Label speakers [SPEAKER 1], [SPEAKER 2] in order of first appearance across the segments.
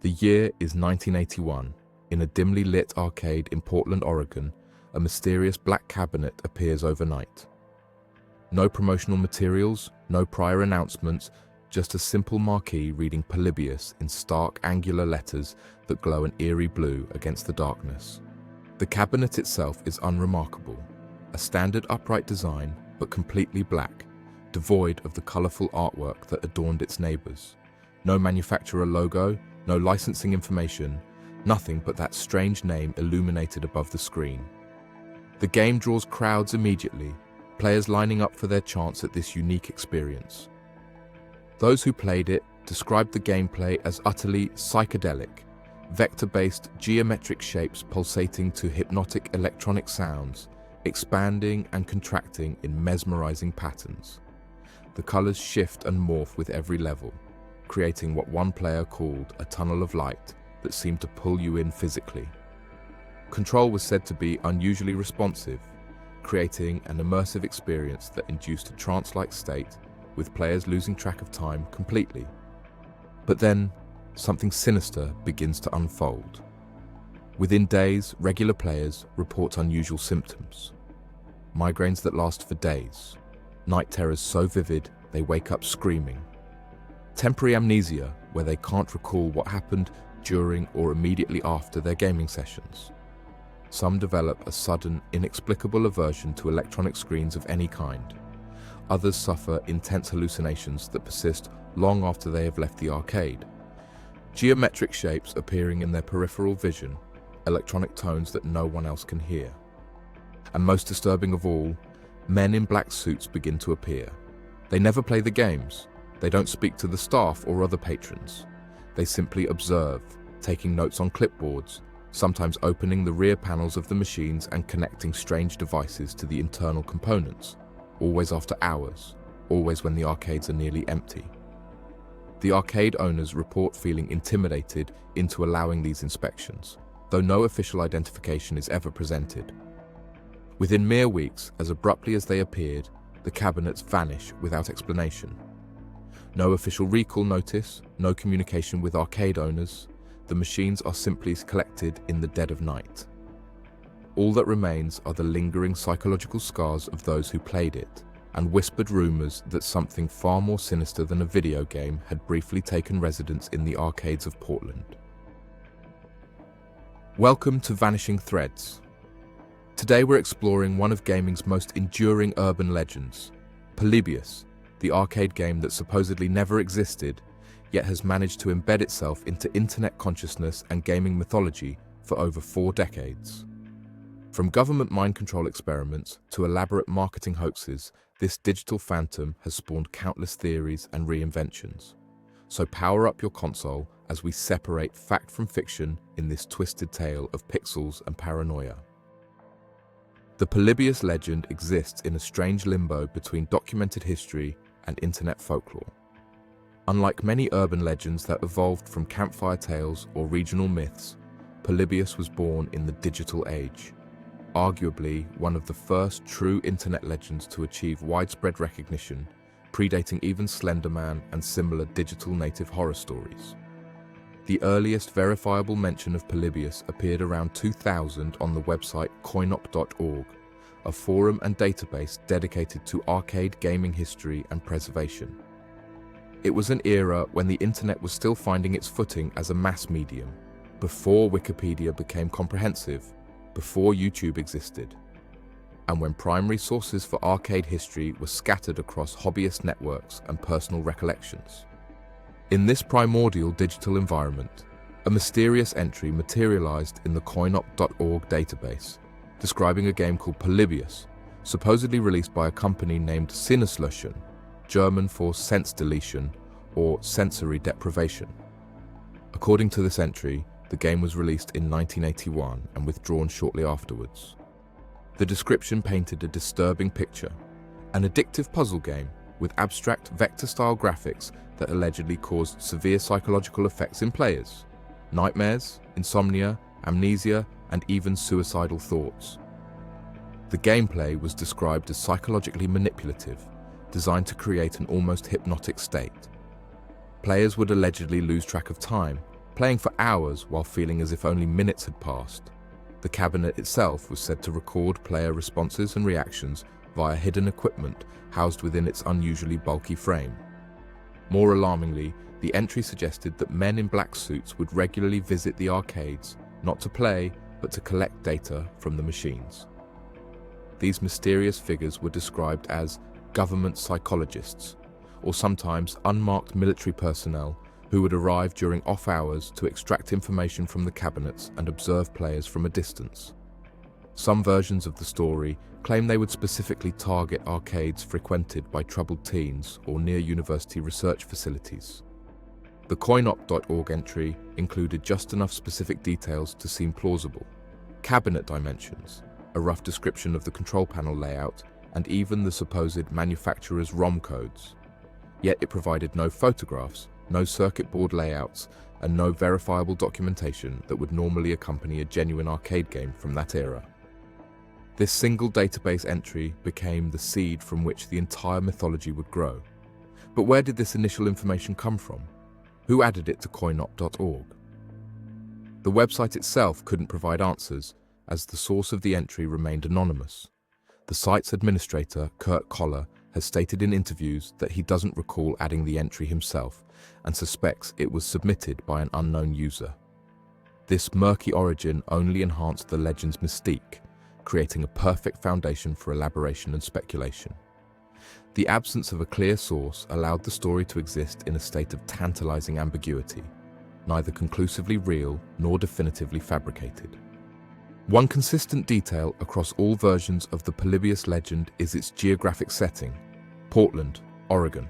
[SPEAKER 1] The year is 1981. In a dimly lit arcade in Portland, Oregon, a mysterious black cabinet appears overnight. No promotional materials, no prior announcements, just a simple marquee reading Polybius in stark angular letters that glow an eerie blue against the darkness. The cabinet itself is unremarkable, a standard upright design but completely black, devoid of the colorful artwork that adorned its neighbors. No manufacturer logo, no licensing information, nothing but that strange name illuminated above the screen. The game draws crowds immediately, players lining up for their chance at this unique experience. Those who played it described the gameplay as utterly psychedelic, vector-based geometric shapes pulsating to hypnotic electronic sounds, expanding and contracting in mesmerizing patterns. The colors shift and morph with every level, creating what one player called a tunnel of light that seemed to pull you in physically. Control was said to be unusually responsive, creating an immersive experience that induced a trance-like state, with players losing track of time completely. But then, something sinister begins to unfold. Within days, regular players report unusual symptoms. Migraines that last for days, night terrors so vivid they wake up screaming. Temporary amnesia, where they can't recall what happened during or immediately after their gaming sessions. Some develop a sudden, inexplicable aversion to electronic screens of any kind. Others suffer intense hallucinations that persist long after they have left the arcade. Geometric shapes appearing in their peripheral vision, electronic tones that no one else can hear. And most disturbing of all, men in black suits begin to appear. They never play the games. They don't speak to the staff or other patrons. They simply observe, taking notes on clipboards, sometimes opening the rear panels of the machines and connecting strange devices to the internal components, always after hours, always when the arcades are nearly empty. The arcade owners report feeling intimidated into allowing these inspections, though no official identification is ever presented. Within mere weeks, as abruptly as they appeared, the cabinets vanish without explanation. No official recall notice, no communication with arcade owners. The machines are simply collected in the dead of night. All that remains are the lingering psychological scars of those who played it, and whispered rumors that something far more sinister than a video game had briefly taken residence in the arcades of Portland. Welcome to Vanishing Threads. Today we're exploring one of gaming's most enduring urban legends, Polybius, the arcade game that supposedly never existed, yet has managed to embed itself into internet consciousness and gaming mythology for over 4 decades. From government mind control experiments to elaborate marketing hoaxes, this digital phantom has spawned countless theories and reinventions. So power up your console as we separate fact from fiction in this twisted tale of pixels and paranoia. The Polybius legend exists in a strange limbo between documented history and internet folklore. Unlike many urban legends that evolved from campfire tales or regional myths, Polybius was born in the digital age, arguably one of the first true internet legends to achieve widespread recognition, predating even Slender Man and similar digital native horror stories. The earliest verifiable mention of Polybius appeared around 2000 on the website coinop.org, a forum and database dedicated to arcade gaming history and preservation. It was an era when the internet was still finding its footing as a mass medium, before Wikipedia became comprehensive, before YouTube existed, and when primary sources for arcade history were scattered across hobbyist networks and personal recollections. In this primordial digital environment, a mysterious entry materialized in the coinop.org database, describing a game called Polybius, supposedly released by a company named Sinneslöschen, German for sense deletion or sensory deprivation. According to this entry, the game was released in 1981 and withdrawn shortly afterwards. The description painted a disturbing picture, an addictive puzzle game with abstract vector-style graphics that allegedly caused severe psychological effects in players, nightmares, insomnia, amnesia, and even suicidal thoughts. The gameplay was described as psychologically manipulative, designed to create an almost hypnotic state. Players would allegedly lose track of time, playing for hours while feeling as if only minutes had passed. The cabinet itself was said to record player responses and reactions via hidden equipment housed within its unusually bulky frame. More alarmingly, the entry suggested that men in black suits would regularly visit the arcades, not to play, but to collect data from the machines. These mysterious figures were described as government psychologists, or sometimes unmarked military personnel who would arrive during off hours to extract information from the cabinets and observe players from a distance. Some versions of the story claim they would specifically target arcades frequented by troubled teens or near university research facilities. The coinop.org entry included just enough specific details to seem plausible: cabinet dimensions, a rough description of the control panel layout, and even the supposed manufacturer's ROM codes. Yet it provided no photographs, no circuit board layouts, and no verifiable documentation that would normally accompany a genuine arcade game from that era. This single database entry became the seed from which the entire mythology would grow. But where did this initial information come from? Who added it to coinop.org? The website itself couldn't provide answers, as the source of the entry remained anonymous. The site's administrator, Kurt Koller, has stated in interviews that he doesn't recall adding the entry himself and suspects it was submitted by an unknown user. This murky origin only enhanced the legend's mystique, creating a perfect foundation for elaboration and speculation. The absence of a clear source allowed the story to exist in a state of tantalizing ambiguity, neither conclusively real nor definitively fabricated. One consistent detail across all versions of the Polybius legend is its geographic setting: Portland, Oregon.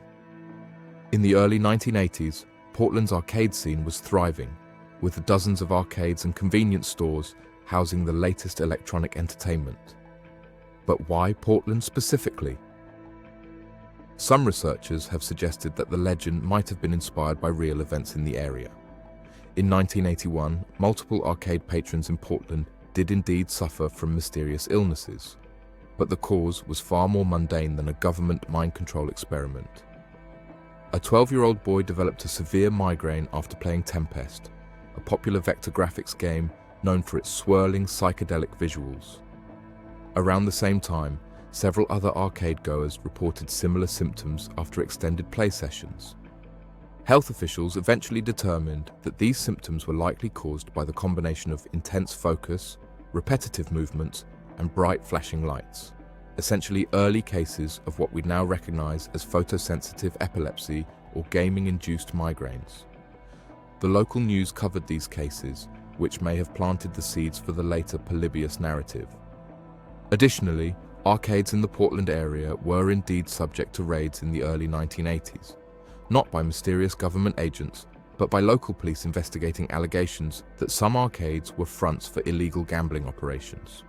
[SPEAKER 1] In the early 1980s, Portland's arcade scene was thriving, with dozens of arcades and convenience stores housing the latest electronic entertainment. But why Portland specifically? Some researchers have suggested that the legend might have been inspired by real events in the area. In 1981, multiple arcade patrons in Portland did indeed suffer from mysterious illnesses, but the cause was far more mundane than a government mind control experiment. A 12-year-old boy developed a severe migraine after playing Tempest, a popular vector graphics game known for its swirling psychedelic visuals. Around the same time, several other arcade goers reported similar symptoms after extended play sessions. Health officials eventually determined that these symptoms were likely caused by the combination of intense focus, repetitive movements, and bright flashing lights, essentially early cases of what we now recognize as photosensitive epilepsy or gaming-induced migraines. The local news covered these cases, which may have planted the seeds for the later Polybius narrative. Additionally, arcades in the Portland area were indeed subject to raids in the early 1980s, not by mysterious government agents, but by local police investigating allegations that some arcades were fronts for illegal gambling operations.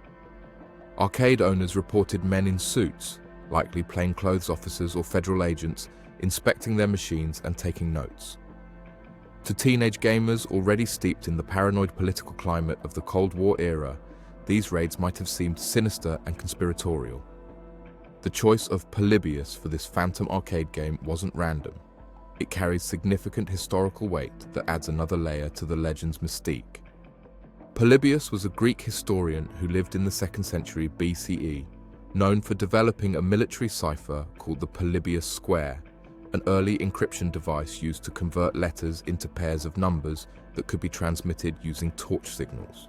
[SPEAKER 1] Arcade owners reported men in suits, likely plainclothes officers or federal agents, inspecting their machines and taking notes. To teenage gamers already steeped in the paranoid political climate of the Cold War era, these raids might have seemed sinister and conspiratorial. The choice of Polybius for this phantom arcade game wasn't random. It carries significant historical weight that adds another layer to the legend's mystique. Polybius was a Greek historian who lived in the 2nd century BCE, known for developing a military cipher called the Polybius square, an early encryption device used to convert letters into pairs of numbers that could be transmitted using torch signals.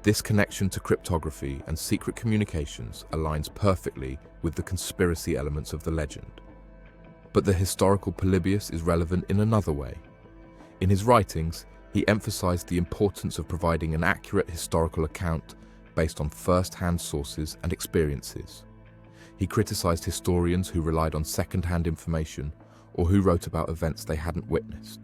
[SPEAKER 1] This connection to cryptography and secret communications aligns perfectly with the conspiracy elements of the legend. But the historical Polybius is relevant in another way. In his writings, he emphasized the importance of providing an accurate historical account based on first-hand sources and experiences. He criticized historians who relied on second-hand information or who wrote about events they hadn't witnessed.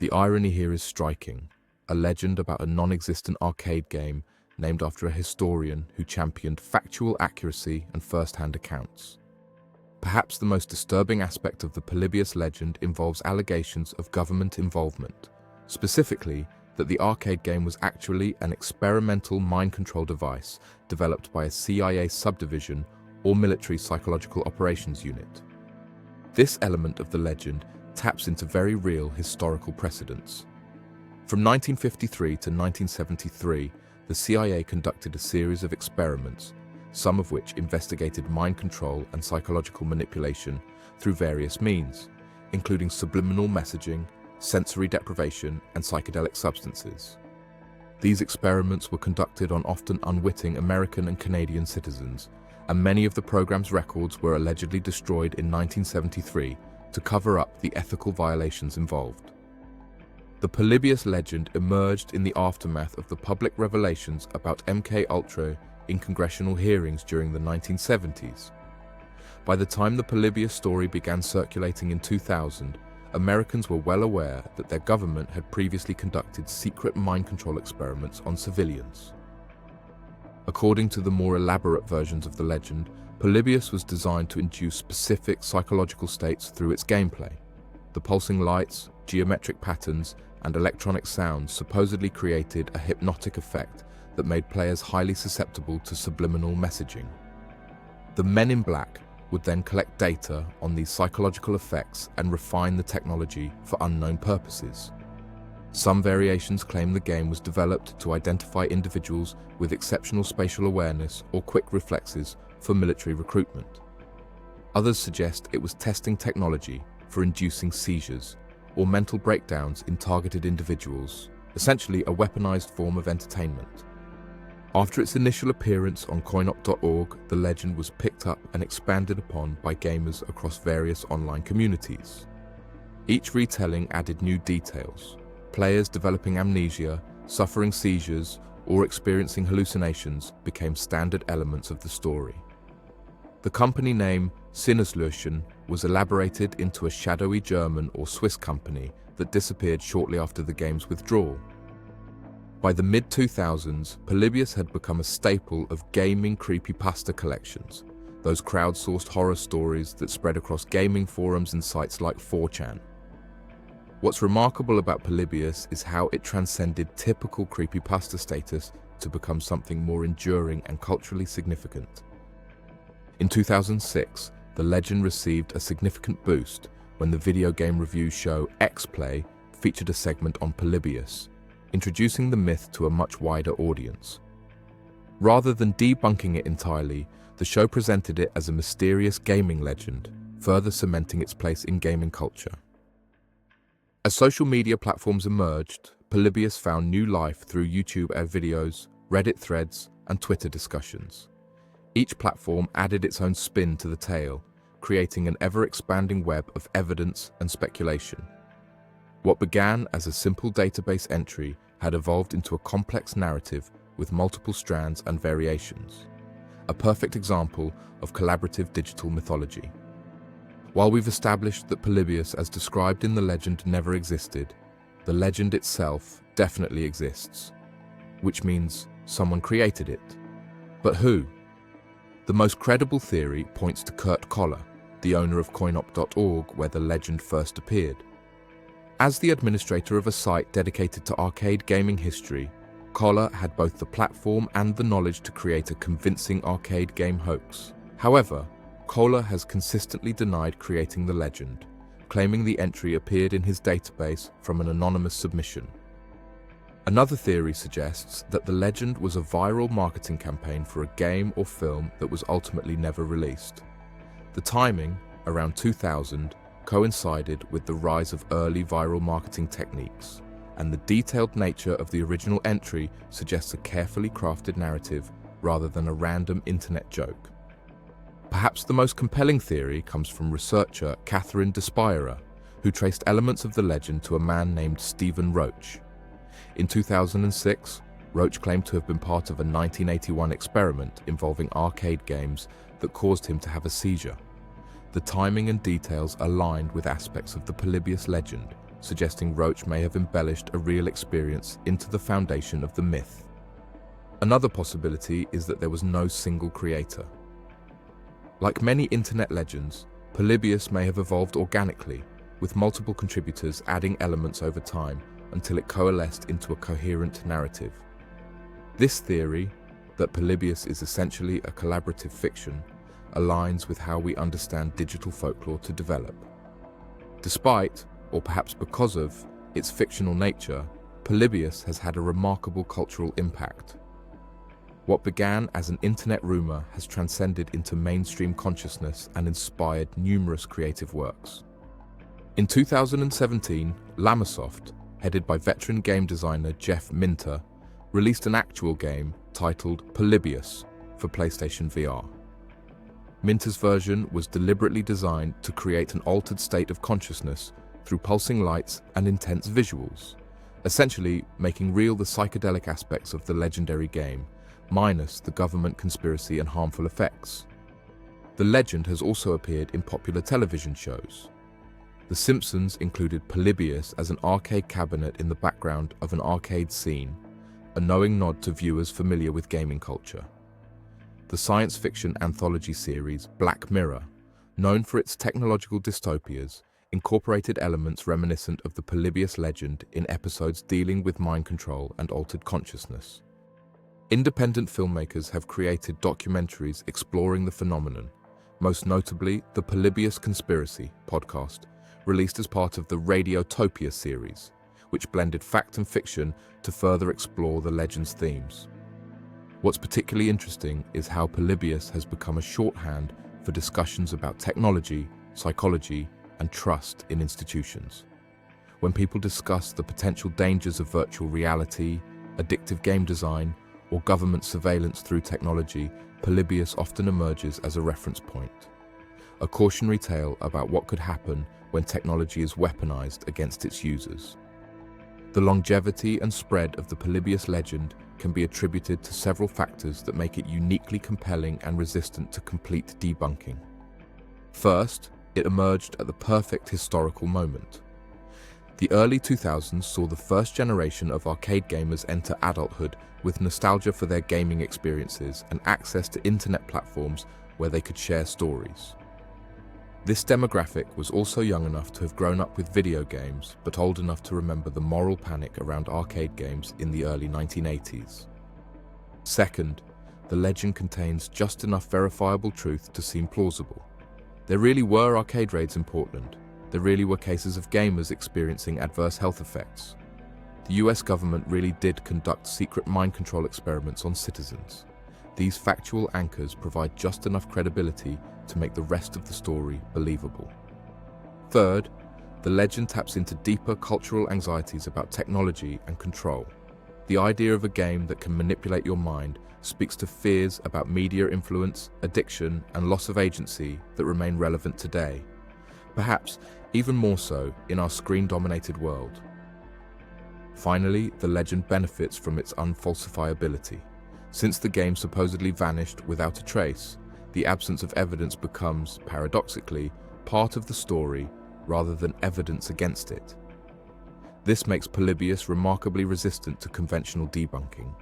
[SPEAKER 1] The irony here is striking: a legend about a non-existent arcade game named after a historian who championed factual accuracy and first-hand accounts. Perhaps the most disturbing aspect of the Polybius legend involves allegations of government involvement, specifically that the arcade game was actually an experimental mind control device developed by a CIA subdivision or military psychological operations unit. This element of the legend taps into very real historical precedents. From 1953 to 1973, the CIA conducted a series of experiments, some of which investigated mind control and psychological manipulation through various means, including subliminal messaging, sensory deprivation, and psychedelic substances. These experiments were conducted on often unwitting American and Canadian citizens, and many of the program's records were allegedly destroyed in 1973 to cover up the ethical violations involved. The Polybius legend emerged in the aftermath of the public revelations about MKUltra in congressional hearings during the 1970s. By the time the Polybius story began circulating in 2000, Americans were well aware that their government had previously conducted secret mind control experiments on civilians. According to the more elaborate versions of the legend, Polybius was designed to induce specific psychological states through its gameplay. The pulsing lights, geometric patterns, and electronic sounds supposedly created a hypnotic effect that made players highly susceptible to subliminal messaging. The Men in Black would then collect data on these psychological effects and refine the technology for unknown purposes. Some variations claim the game was developed to identify individuals with exceptional spatial awareness or quick reflexes for military recruitment. Others suggest it was testing technology for inducing seizures or mental breakdowns in targeted individuals, essentially a weaponized form of entertainment. After its initial appearance on coinop.org, the legend was picked up and expanded upon by gamers across various online communities. Each retelling added new details. Players developing amnesia, suffering seizures, or experiencing hallucinations became standard elements of the story. The company name Sinneslöschen was elaborated into a shadowy German or Swiss company that disappeared shortly after the game's withdrawal. By the mid-2000s, Polybius had become a staple of gaming creepypasta collections, those crowdsourced horror stories that spread across gaming forums and sites like 4chan. What's remarkable about Polybius is how it transcended typical creepypasta status to become something more enduring and culturally significant. In 2006, the legend received a significant boost when the video game review show X-Play featured a segment on Polybius, introducing the myth to a much wider audience. Rather than debunking it entirely, the show presented it as a mysterious gaming legend, further cementing its place in gaming culture. As social media platforms emerged, Polybius found new life through YouTube videos, Reddit threads, and Twitter discussions. Each platform added its own spin to the tale, creating an ever-expanding web of evidence and speculation. What began as a simple database entry had evolved into a complex narrative with multiple strands and variations, a perfect example of collaborative digital mythology. While we've established that Polybius, as described in the legend, never existed, the legend itself definitely exists, which means someone created it. But who? The most credible theory points to Kurt Koller, the owner of coinop.org, where the legend first appeared. As the administrator of a site dedicated to arcade gaming history, Koller had both the platform and the knowledge to create a convincing arcade game hoax. However, Koller has consistently denied creating the legend, claiming the entry appeared in his database from an anonymous submission. Another theory suggests that the legend was a viral marketing campaign for a game or film that was ultimately never released. The timing, around 2000, coincided with the rise of early viral marketing techniques, and the detailed nature of the original entry suggests a carefully crafted narrative rather than a random internet joke. Perhaps the most compelling theory comes from researcher Catherine Despira, who traced elements of the legend to a man named Stephen Roach. In 2006, Roach claimed to have been part of a 1981 experiment involving arcade games that caused him to have a seizure. The timing and details aligned with aspects of the Polybius legend, suggesting Roach may have embellished a real experience into the foundation of the myth. Another possibility is that there was no single creator. Like many internet legends, Polybius may have evolved organically, with multiple contributors adding elements over time until it coalesced into a coherent narrative. This theory, that Polybius is essentially a collaborative fiction, aligns with how we understand digital folklore to develop. Despite or perhaps because of, its fictional nature, Polybius has had a remarkable cultural impact. What began as an internet rumor has transcended into mainstream consciousness and inspired numerous creative works. In 2017, Lamasoft, headed by veteran game designer Jeff Minter, released an actual game titled Polybius for PlayStation VR. Minter's version was deliberately designed to create an altered state of consciousness through pulsing lights and intense visuals, essentially making real the psychedelic aspects of the legendary game, minus the government conspiracy and harmful effects. The legend has also appeared in popular television shows. The Simpsons included Polybius as an arcade cabinet in the background of an arcade scene, a knowing nod to viewers familiar with gaming culture. The science fiction anthology series Black Mirror, known for its technological dystopias, incorporated elements reminiscent of the Polybius legend in episodes dealing with mind control and altered consciousness. Independent filmmakers have created documentaries exploring the phenomenon, most notably the Polybius Conspiracy podcast, released as part of the Radiotopia series, which blended fact and fiction to further explore the legend's themes. What's particularly interesting is how Polybius has become a shorthand for discussions about technology, psychology, and trust in institutions. When people discuss the potential dangers of virtual reality, addictive game design, or government surveillance through technology, Polybius often emerges as a reference point. A cautionary tale about what could happen when technology is weaponized against its users. The longevity and spread of the Polybius legend can be attributed to several factors that make it uniquely compelling and resistant to complete debunking. First, it emerged at the perfect historical moment. The early 2000s saw the first generation of arcade gamers enter adulthood with nostalgia for their gaming experiences and access to internet platforms where they could share stories. This demographic was also young enough to have grown up with video games, but old enough to remember the moral panic around arcade games in the early 1980s. Second, the legend contains just enough verifiable truth to seem plausible. There really were arcade raids in Portland. There really were cases of gamers experiencing adverse health effects. The US government really did conduct secret mind control experiments on citizens. These factual anchors provide just enough credibility to make the rest of the story believable. Third, the legend taps into deeper cultural anxieties about technology and control. The idea of a game that can manipulate your mind speaks to fears about media influence, addiction, and loss of agency that remain relevant today, perhaps even more so in our screen-dominated world. Finally, the legend benefits from its unfalsifiability. Since the game supposedly vanished without a trace, the absence of evidence becomes, paradoxically, part of the story rather than evidence against it. This makes Polybius remarkably resistant to conventional debunking.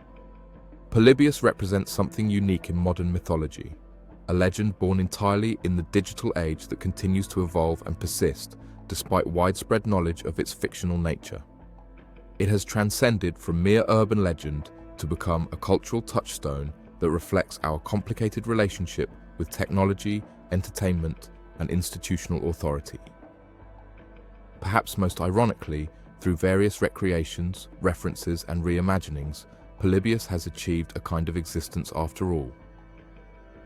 [SPEAKER 1] Polybius represents something unique in modern mythology, a legend born entirely in the digital age that continues to evolve and persist despite widespread knowledge of its fictional nature. It has transcended from mere urban legend to become a cultural touchstone that reflects our complicated relationship with technology, entertainment, and institutional authority. Perhaps most ironically, through various recreations, references, and reimaginings, Polybius has achieved a kind of existence after all.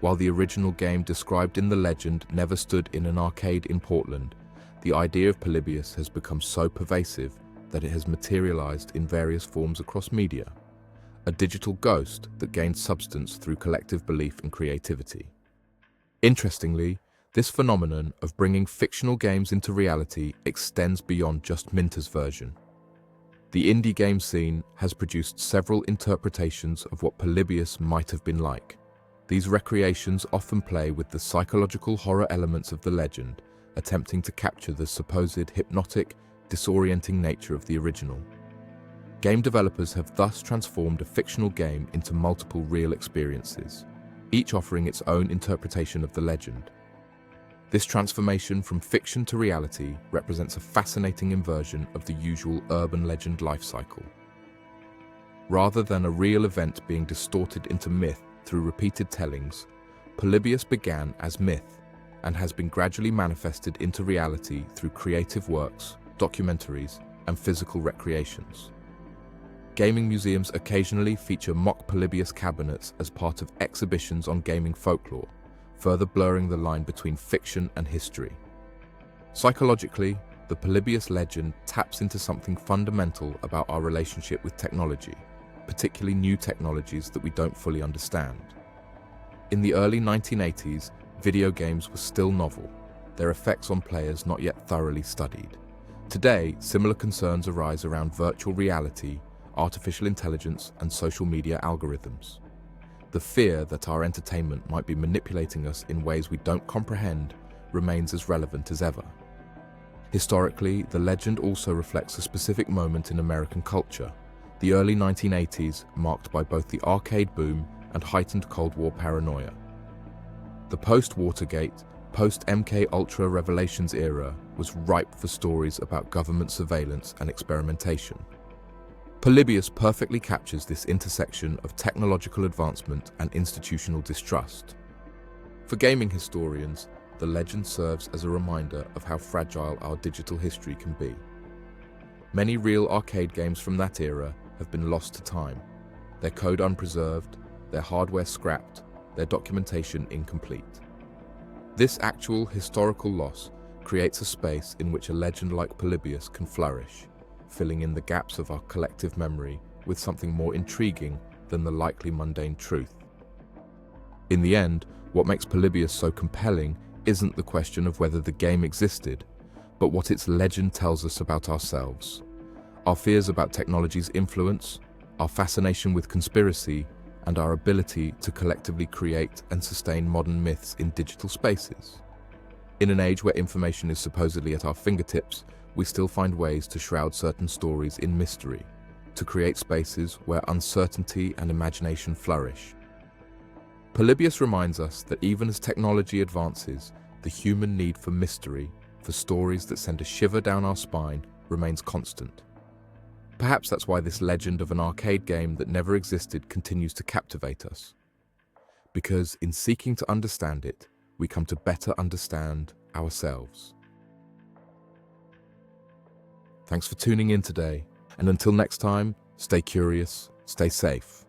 [SPEAKER 1] While the original game described in the legend never stood in an arcade in Portland, the idea of Polybius has become so pervasive that it has materialized in various forms across media, a digital ghost that gains substance through collective belief and creativity. Interestingly, this phenomenon of bringing fictional games into reality extends beyond just Minter's version. The indie game scene has produced several interpretations of what Polybius might have been like. These recreations often play with the psychological horror elements of the legend, attempting to capture the supposed hypnotic, disorienting nature of the original. Game developers have thus transformed a fictional game into multiple real experiences, each offering its own interpretation of the legend. This transformation from fiction to reality represents a fascinating inversion of the usual urban legend life cycle. Rather than a real event being distorted into myth through repeated tellings, Polybius began as myth and has been gradually manifested into reality through creative works, documentaries, and physical recreations. Gaming museums occasionally feature mock Polybius cabinets as part of exhibitions on gaming folklore, further blurring the line between fiction and history. Psychologically, the Polybius legend taps into something fundamental about our relationship with technology, particularly new technologies that we don't fully understand. In the early 1980s, video games were still novel, their effects on players not yet thoroughly studied. Today, similar concerns arise around virtual reality, artificial intelligence, and social media algorithms. The fear that our entertainment might be manipulating us in ways we don't comprehend remains as relevant as ever. Historically, the legend also reflects a specific moment in American culture, the early 1980s, marked by both the arcade boom and heightened Cold War paranoia. The post-Watergate, post-MK Ultra revelations era was ripe for stories about government surveillance and experimentation. Polybius perfectly captures this intersection of technological advancement and institutional distrust. For gaming historians, the legend serves as a reminder of how fragile our digital history can be. Many real arcade games from that era have been lost to time, their code unpreserved, their hardware scrapped, their documentation incomplete. This actual historical loss creates a space in which a legend like Polybius can flourish, filling in the gaps of our collective memory with something more intriguing than the likely mundane truth. In the end, what makes Polybius so compelling isn't the question of whether the game existed, but what its legend tells us about ourselves. Our fears about technology's influence, our fascination with conspiracy, and our ability to collectively create and sustain modern myths in digital spaces. In an age where information is supposedly at our fingertips, we still find ways to shroud certain stories in mystery, to create spaces where uncertainty and imagination flourish. Polybius reminds us that even as technology advances, the human need for mystery, for stories that send a shiver down our spine, remains constant. Perhaps that's why this legend of an arcade game that never existed continues to captivate us. Because in seeking to understand it, we come to better understand ourselves. Thanks for tuning in today, and until next time, stay curious, stay safe.